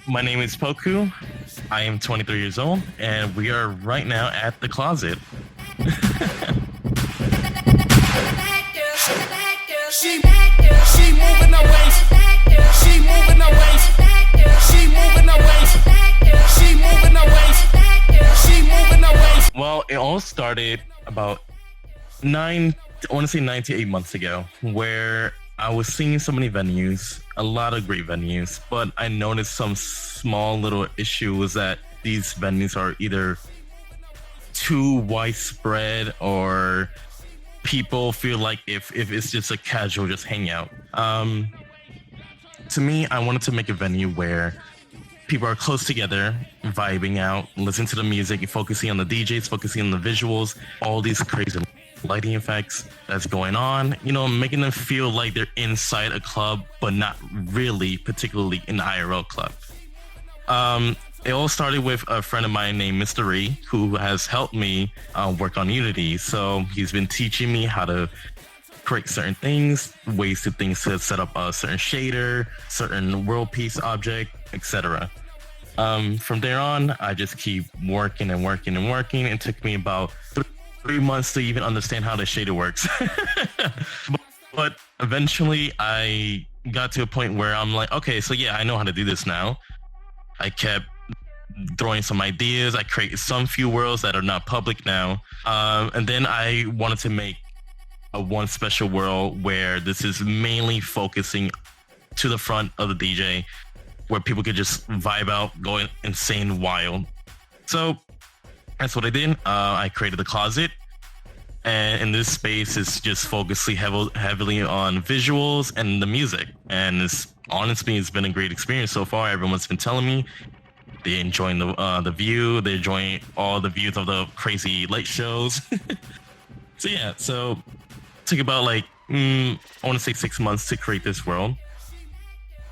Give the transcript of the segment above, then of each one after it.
My name is Poku. I am 23 years old, and we are right now at the closet. She moving her waist. She moving her waist. She moving her waist. She moving her waist. She moving her waist. Well, it all started about I want to say 9 to 8 months ago, where I was seeing so many venues, a lot of great venues, but I noticed some small little issue was that these venues are either too widespread or people feel like if it's just a casual just hangout. To me, I wanted to make a venue where people are close together, vibing out, listening to the music, focusing on the DJs, focusing on the visuals, all these crazy lighting effects that's going on, making them feel like they're inside a club, but not really particularly an IRL club. It all started with a friend of mine named Mr. Ree, who has helped me work on Unity. So he's been teaching me how to create certain things, ways to set up a certain shader, certain world piece object, etc. From there on, I just keep working and working and working. It took me about 3 months to even understand how the shader works. but eventually, I got to a point where I'm like, okay, so yeah, I know how to do this now. I kept throwing some ideas. I created some few worlds that are not public now. And then I wanted to make one special world where this is mainly focusing to the front of the DJ, where people could just vibe out, going insane wild. So that's what I did. I created the closet. And in this space, it's just focusing heavily on visuals and the music. And honestly, it's been a great experience so far. Everyone's been telling me they're enjoying the view. They're enjoying all the views of the crazy light shows. So it took about I want to say 6 months to create this world.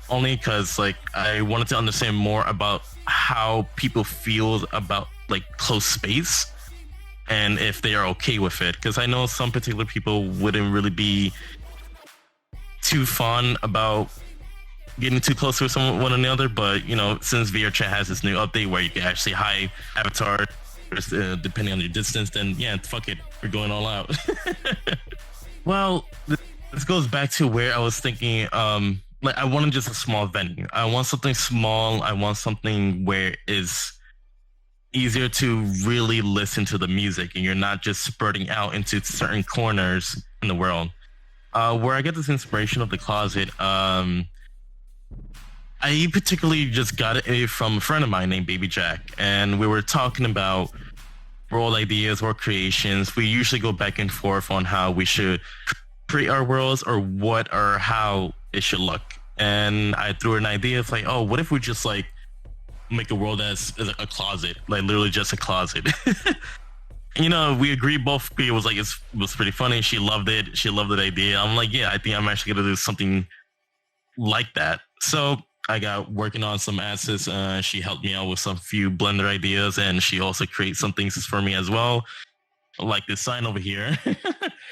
Only because I wanted to understand more about how people feel about close space and if they are okay with it. Because I know some particular people wouldn't really be too fond about getting too close with one another, but since VRChat has this new update where you can actually hide avatars depending on your distance, then yeah, fuck it, we're going all out. Well, this goes back to where I was thinking, I wanted just a small venue. I want something small. I want something where it's easier to really listen to the music and you're not just spreading out into certain corners in the world. Where I get this inspiration of the closet, I particularly just got it from a friend of mine named Baby Jack, and we were talking about world ideas, world creations. We usually go back and forth on how we should create our worlds or what or how it should look. And I threw an idea of what if we just make a world as a closet, literally just a closet. We agreed both. It was pretty funny. She loved it. She loved the idea. I'm like, yeah, I think I'm actually gonna do something like that. So I got working on some assets. She helped me out with some few Blender ideas, and she also created some things for me as well, like this sign over here.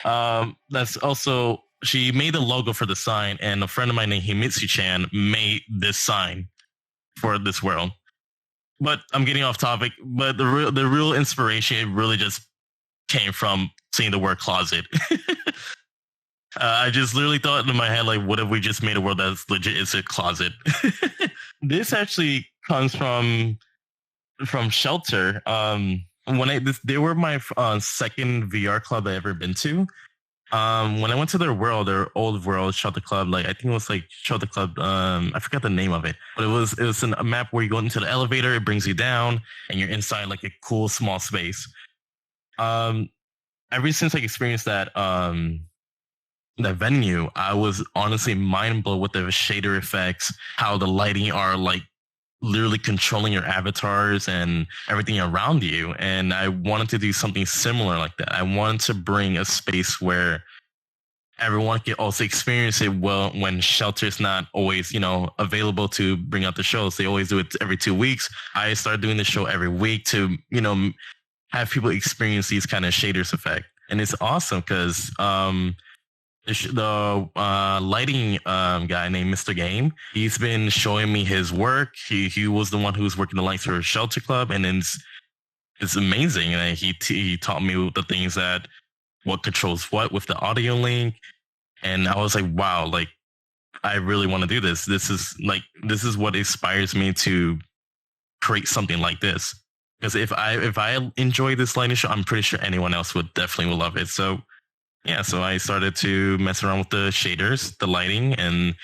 That's also, she made the logo for the sign, and a friend of mine named Himitsu-chan made this sign for this world. But I'm getting off topic. But the real inspiration, it really just came from seeing the word closet. I just literally thought in my head, what if we just made a world that's legit is a closet? This actually comes from Shelter. They were my second VR club I ever been to. When I went to their old world, Shelter Club, I think it was Shelter Club, I forgot the name of it, but it was a map where you go into the elevator, it brings you down, and you're inside a cool small space. Ever since I experienced that venue, I was honestly mind blown with the shader effects, how the lighting are literally controlling your avatars and everything around you. And I wanted to do something similar like that. I wanted to bring a space where everyone can also experience it well when Shelter is not always, available to bring out the shows. They always do it every 2 weeks. I started doing the show every week to, have people experience these kind of shaders effect. And it's awesome because the lighting guy named Mr. Game. He's been showing me his work. He was the one who was working the lights for Shelter Club, and it's amazing. And he taught me the things that what controls what with the audio link, and I was like, wow, like I really want to do this. This is what inspires me to create something like this. Because if I enjoy this lighting show, I'm pretty sure anyone else would definitely love it. So yeah, so I started to mess around with the shaders, the lighting, and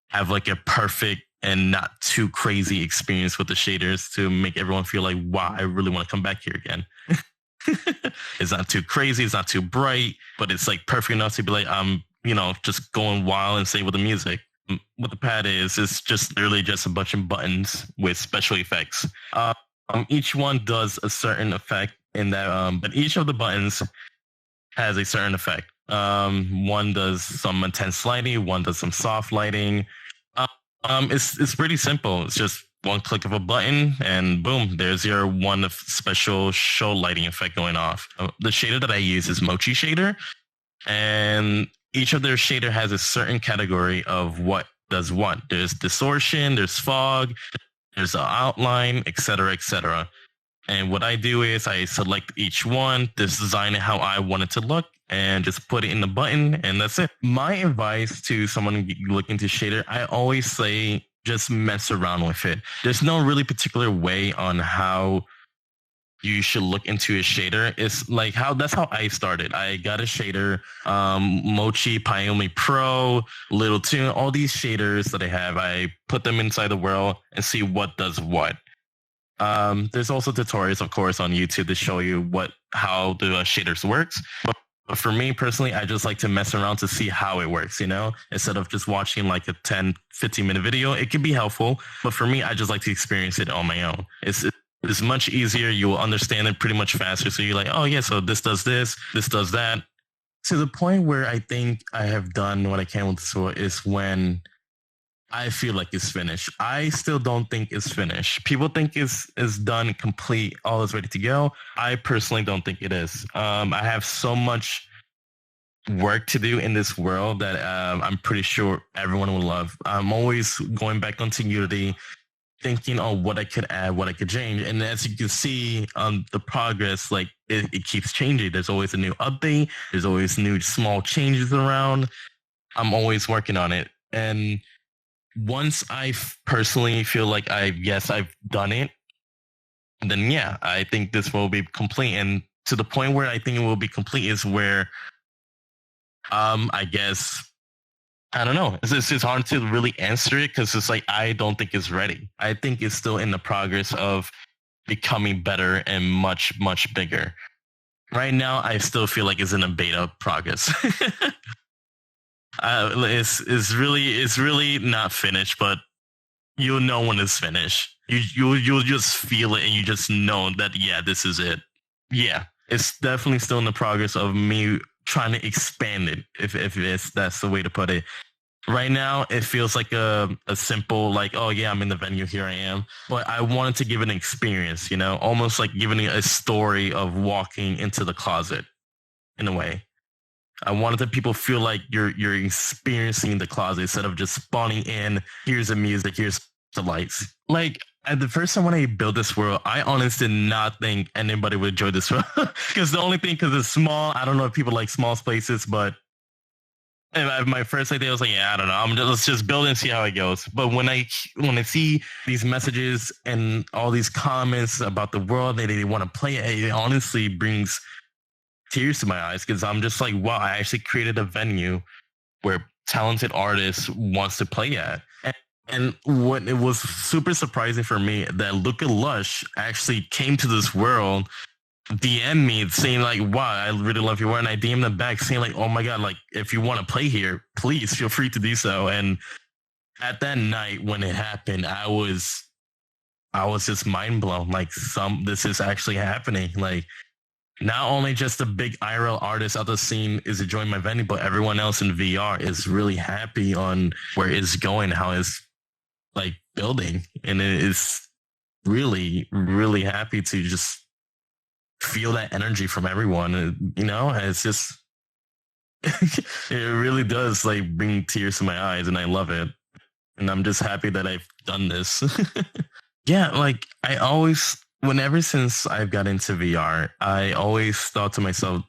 have like a perfect and not too crazy experience with the shaders to make everyone feel like, wow, I really want to come back here again. It's not too crazy, it's not too bright, but it's like perfect enough to be like, just going wild and say with the music. What the pad is, it's just literally just a bunch of buttons with special effects. Each one does a certain effect in that, but each of the buttons has a certain effect. One does some intense lighting, one does some soft lighting. It's pretty simple. It's just one click of a button, and boom, there's your one of special show lighting effect going off. The shader that I use is Mochi shader, and each of their shader has a certain category of what does what. There's distortion, there's fog, there's an outline, etc., etc. And what I do is I select each one, just design it how I want it to look, and just put it in the button, and that's it. My advice to someone looking to shader, I always say just mess around with it. There's no really particular way on how you should look into a shader. It's like that's how I started. I got a shader, Mochi, Pyomi Pro, Little Tune, all these shaders that I have, I put them inside the world and see what does what. There's also tutorials, of course, on YouTube to show you how the shaders works. But for me personally, I just like to mess around to see how it works, instead of just watching like a 10, 15-minute video. It can be helpful, but for me, I just like to experience it on my own. It's much easier. You will understand it pretty much faster. So you're like, oh yeah, so this does this does that. To the point where I think I have done what I can with the sword is when I feel like it's finished. I still don't think it's finished. People think it's done, complete, all is ready to go. I personally don't think it is. I have so much work to do in this world that I'm pretty sure everyone will love. I'm always going back onto Unity, thinking on what I could add, what I could change. And as you can see, the progress, like it keeps changing. There's always a new update. There's always new small changes around. I'm always working on it. And once I personally feel like I've done it, then yeah, I think this will be complete. And to the point where I think it will be complete is where, I guess, I don't know. It's hard to really answer it because it's like, I don't think it's ready. I think it's still in the progress of becoming better and much, much bigger. Right now, I still feel like it's in a beta progress. It's really not finished, but you'll know when it's finished. You'll just feel it, and you just know that this is it. Yeah, it's definitely still in the progress of me trying to expand it, if that's the way to put it. Right now, it feels like a simple, like, oh yeah, I'm in the venue, here I am. But I wanted to give it an experience, almost like giving it a story of walking into the closet, in a way. I wanted the people feel like you're experiencing the closet instead of just spawning in. Here's the music. Here's the lights. Like at the first time when I built this world, I honestly did not think anybody would enjoy this world because it's small. I don't know if people like small spaces, but my first idea was like, I don't know. Let's just build and see how it goes. But when I see these messages and all these comments about the world that they want to play, it honestly brings tears to my eyes because I'm just like, wow, I actually created a venue where talented artists wants to play at. And what it was super surprising for me that Luca Lush actually came to this world, DM me saying like, wow, I really love your work. And I DM them back saying like, oh my God, like if you want to play here, please feel free to do so. And at that night when it happened, I was just mind blown. Like this is actually happening. Like, not only just the big IRL artists out the scene is enjoying my venue, but everyone else in VR is really happy on where it's going, how it's like building. And it is really, really happy to just feel that energy from everyone. It's just, It really does like bring tears to my eyes, and I love it. And I'm just happy that I've done this. Yeah, like I always, whenever since I've got into VR, I always thought to myself,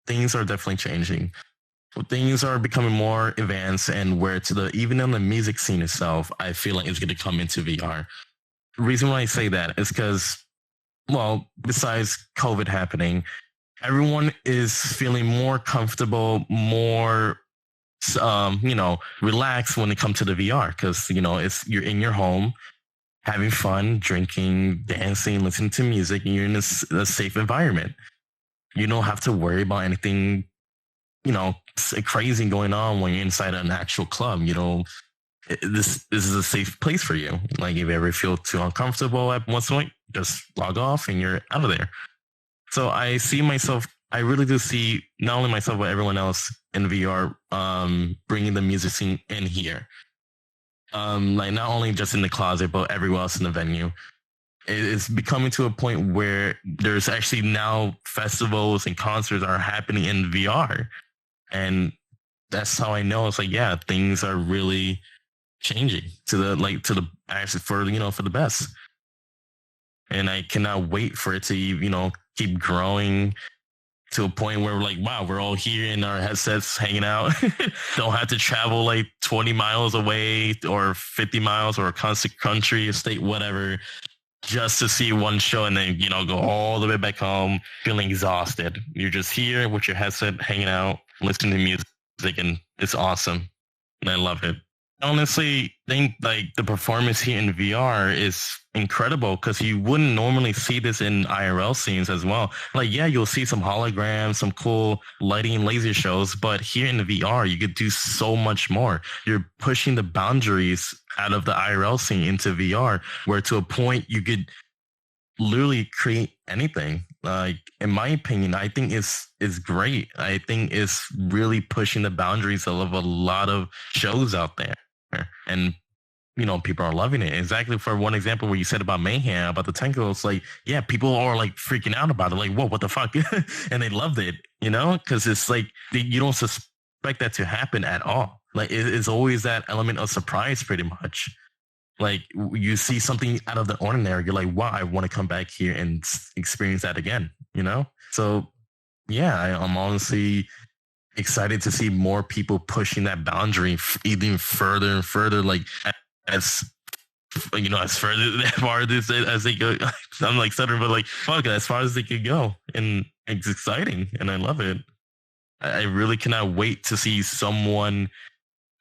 things are definitely changing. Things are becoming more advanced, and where to the even on the music scene itself, I feel like it's going to come into VR. The reason why I say that is because, well, besides COVID happening, everyone is feeling more comfortable, more relaxed when it comes to the VR because it's you're in your home having fun, drinking, dancing, listening to music, and you're in a safe environment. You don't have to worry about anything, crazy going on when you're inside an actual club. This is a safe place for you. Like if you ever feel too uncomfortable at one point, just log off and you're out of there. So I really do see not only myself but everyone else in VR bringing the music scene in here. Like not only just in the closet but everywhere else in the venue. It's becoming to a point where there's actually now festivals and concerts are happening in VR, and that's how I know it's like things are really changing to the actually for the best. And I cannot wait for it to keep growing to a point where we're like, wow, we're all here in our headsets hanging out. Don't have to travel like 20 miles away or 50 miles or a constant country, a state, whatever, just to see one show and then, go all the way back home feeling exhausted. You're just here with your headset hanging out, listening to music, and it's awesome. And I love it. Honestly, think like the performance here in VR is incredible because you wouldn't normally see this in IRL scenes as well. Like, you'll see some holograms, some cool lighting and laser shows, but here in the VR, you could do so much more. You're pushing the boundaries out of the IRL scene into VR, where to a point you could literally create anything. Like, in my opinion, I think it's great. I think it's really pushing the boundaries of a lot of shows out there. And people are loving it. Exactly, for one example where you said about Mayhem, about the tentacles, like, people are like freaking out about it, like, whoa, what the fuck? And they loved it, because it's like you don't suspect that to happen at all. Like it's always that element of surprise, pretty much. Like you see something out of the ordinary, you're like, wow, I want to come back here and experience that again, So I'm honestly excited to see more people pushing that boundary even further and further, like as as far as they go. I'm like stuttering, but like fuck, as far as they could go, and it's exciting, and I love it. I really cannot wait to see someone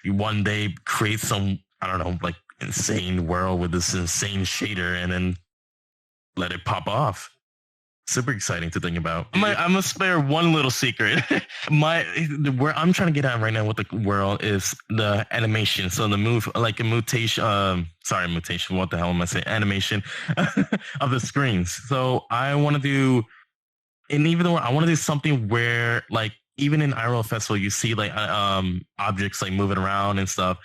one day create some, I don't know, like insane world with this insane shader and then let it pop off. Super exciting to think about. I'm gonna spare one little secret. Where I'm trying to get at right now with the world is the animation. So the move, like a mutation. Mutation. What the hell am I saying? Animation of the screens. So I want to do, and even though I want to do something where, like, even in IRL Festival, you see like objects like moving around and stuff.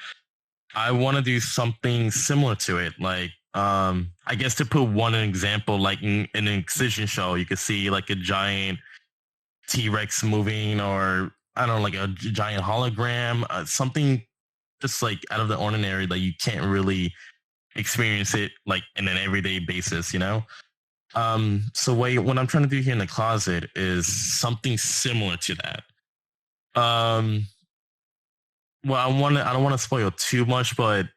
I want to do something similar to it, like. I guess to put one example, like in an Excision show, you could see like a giant T-Rex moving, or I don't know, like a giant hologram, something just like out of the ordinary that you can't really experience it like in an everyday basis, So what I'm trying to do here in the closet is something similar to that. Well, I don't want to spoil too much, but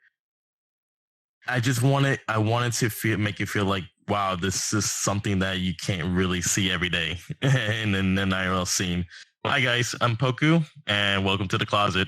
I wanted to make you feel like, wow, this is something that you can't really see every day in an IRL scene. Hi guys, I'm Poku, and welcome to the closet.